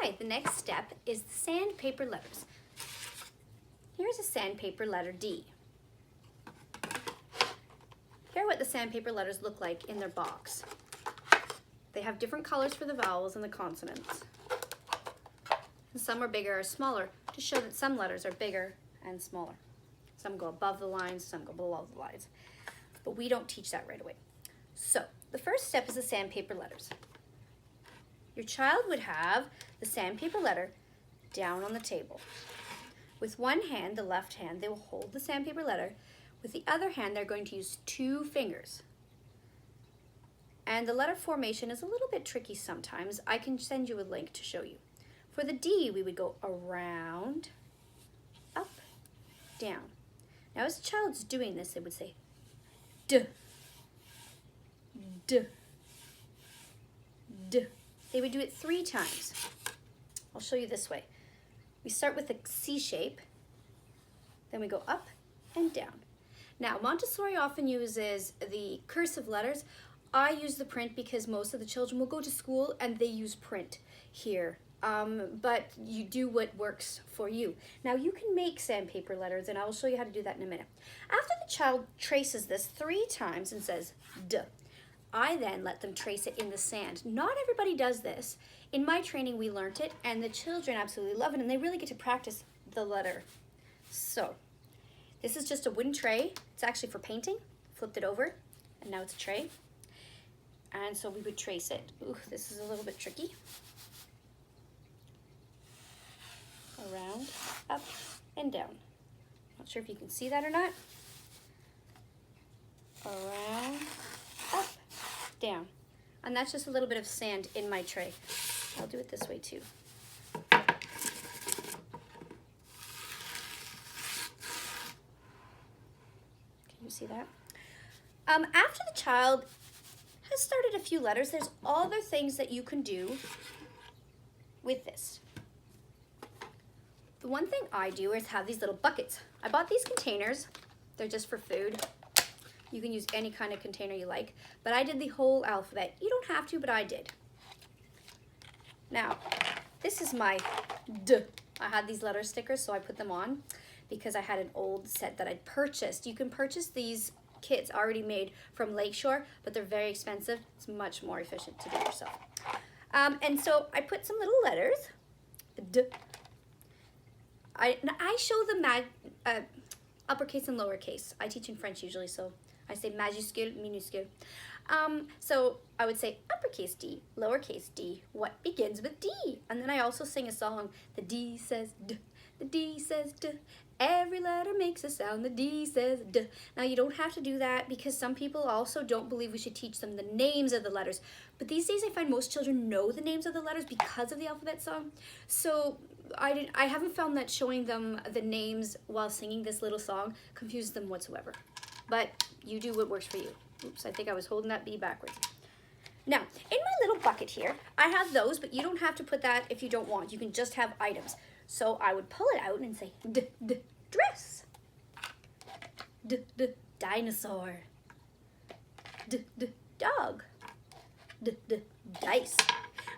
Okay, the next step is the sandpaper letters. Here's a sandpaper letter D. Here are what the sandpaper letters look like in their box. They have different colors for the vowels and the consonants. And some are bigger or smaller to show that some letters are bigger and smaller. Some go above the lines, some go below the lines. But we don't teach that right away. So the first step is the sandpaper letters. Your child would have the sandpaper letter down on the table. With one hand, the left hand, they will hold the sandpaper letter. With the other hand, they're going to use 2 fingers. And the letter formation is a little bit tricky sometimes. I can send you a link to show you. For the D, we would go around, up, down. Now, as a child's doing this, they would say D, D, D. They would do it 3 times. I'll show you this way. We start with a C shape, then we go up and down. Now, Montessori often uses the cursive letters. I use the print because most of the children will go to school and they use print here. But you do what works for you. Now, you can make sandpaper letters, and I will show you how to do that in a minute. After the child traces this 3 times and says D, I then let them trace it in the sand. Not everybody does this. In my training, we learned it, and the children absolutely love it, and they really get to practice the letter. So, this is just a wooden tray. It's actually for painting. Flipped it over, and now it's a tray. And so we would trace it. Ooh, this is a little bit tricky. Around, up, and down. Not sure if you can see that or not. Around, up, down. And that's just a little bit of sand in my tray. I'll do it this way too. Can you see that? After the child has started a few letters, there's other things that you can do with this. The one thing I do is have these little buckets. I bought these containers. They're just for food. You can use any kind of container you like, but I did the whole alphabet. You don't have to, but I did. Now, this is my D. I had these letter stickers, so I put them on because I had an old set that I'd purchased. You can purchase these kits already made from Lakeshore, but they're very expensive. It's much more efficient to do it yourself. And so I put some little letters. D. I show them uppercase and lowercase. I teach in French usually, so I say majuscule, minuscule. So I would say uppercase D, lowercase d, what begins with D? And then I also sing a song, the D says D, the D says D. Every letter makes a sound, the D says D. Now you don't have to do that because some people also don't believe we should teach them the names of the letters. But these days I find most children know the names of the letters because of the alphabet song. So I haven't found that showing them the names while singing this little song confuses them whatsoever. But you do what works for you. Oops, I think I was holding that B backwards. Now, in my little bucket here, I have those, but you don't have to put that if you don't want. You can just have items. So I would pull it out and say, dress, dinosaur, dog, dice.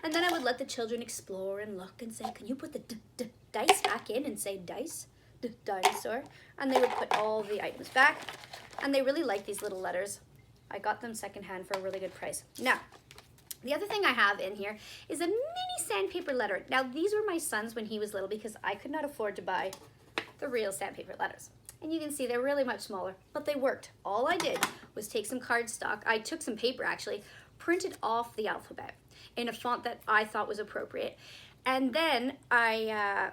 And then I would let the children explore and look and say, can you put the dice back in and say dice, dinosaur? And they would put all the items back. And they really like these little letters. I got them secondhand for a really good price. Now, the other thing I have in here is a mini sandpaper letter. Now, these were my son's when he was little because I could not afford to buy the real sandpaper letters. And you can see they're really much smaller, but they worked. All I did was take some cardstock. I took some paper, actually, printed off the alphabet in a font that I thought was appropriate. And then I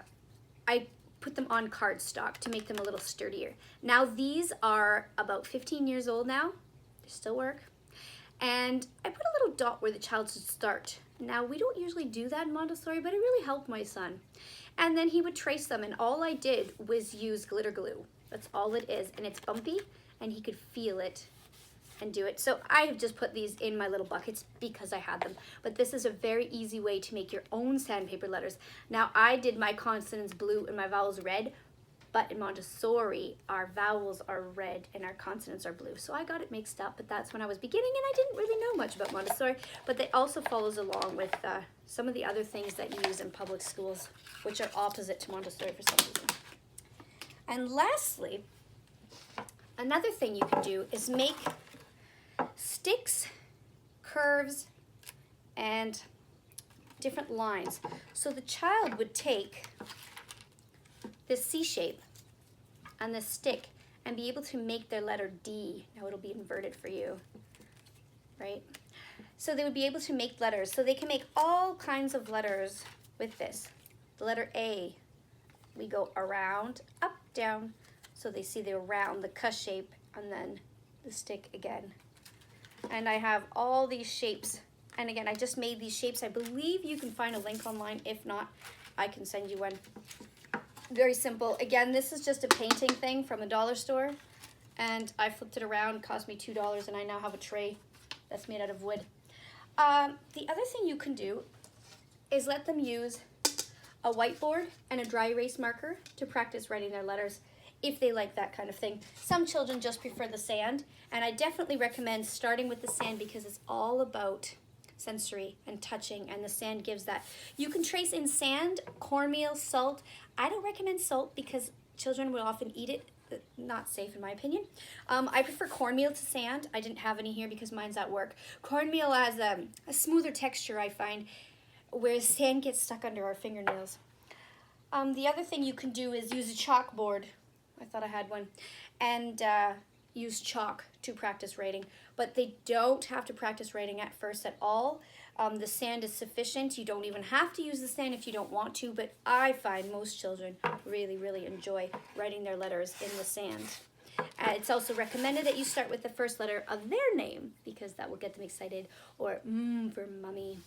put them on cardstock to make them a little sturdier. Now, these are about 15 years old now. They still work. And I put a little dot where the child should start. Now, we don't usually do that in Montessori, but it really helped my son. And then he would trace them, and all I did was use glitter glue. That's all it is, and it's bumpy, and he could feel it and do it. So I have just put these in my little buckets because I had them. But this is a very easy way to make your own sandpaper letters. Now, I did my consonants blue and my vowels red. But in Montessori, our vowels are red and our consonants are blue. So I got it mixed up, but that's when I was beginning, and I didn't really know much about Montessori. But it also follows along with some of the other things that you use in public schools, which are opposite to Montessori for some reason. And lastly, another thing you can do is make sticks, curves, and different lines. So the child would take this C shape and this stick and be able to make their letter D. Now it'll be inverted for you, right? So they would be able to make letters. So they can make all kinds of letters with this. The letter A, we go around, up, down. So they see the around, the cuss shape, and then the stick again. And I have all these shapes. And again, I just made these shapes. I believe you can find a link online. If not, I can send you one. Very simple. Again, this is just a painting thing from a dollar store. And I flipped it around, cost me $2, and I now have a tray that's made out of wood. The other thing you can do is let them use a whiteboard and a dry erase marker to practice writing their letters if they like that kind of thing. Some children just prefer the sand, and I definitely recommend starting with the sand because it's all about sensory and touching, and the sand gives that. You can trace in sand, cornmeal, salt. I don't recommend salt because children will often eat it. Not safe in my opinion. I prefer cornmeal to sand. I didn't have any here because mine's at work. Cornmeal has a smoother texture, I find, whereas sand gets stuck under our fingernails. The other thing you can do is use a chalkboard. I thought I had one. And use chalk to practice writing. But they don't have to practice writing at first at all. The sand is sufficient. You don't even have to use the sand if you don't want to, but I find most children really, really enjoy writing their letters in the sand. It's also recommended that you start with the first letter of their name because that will get them excited, or for mommy.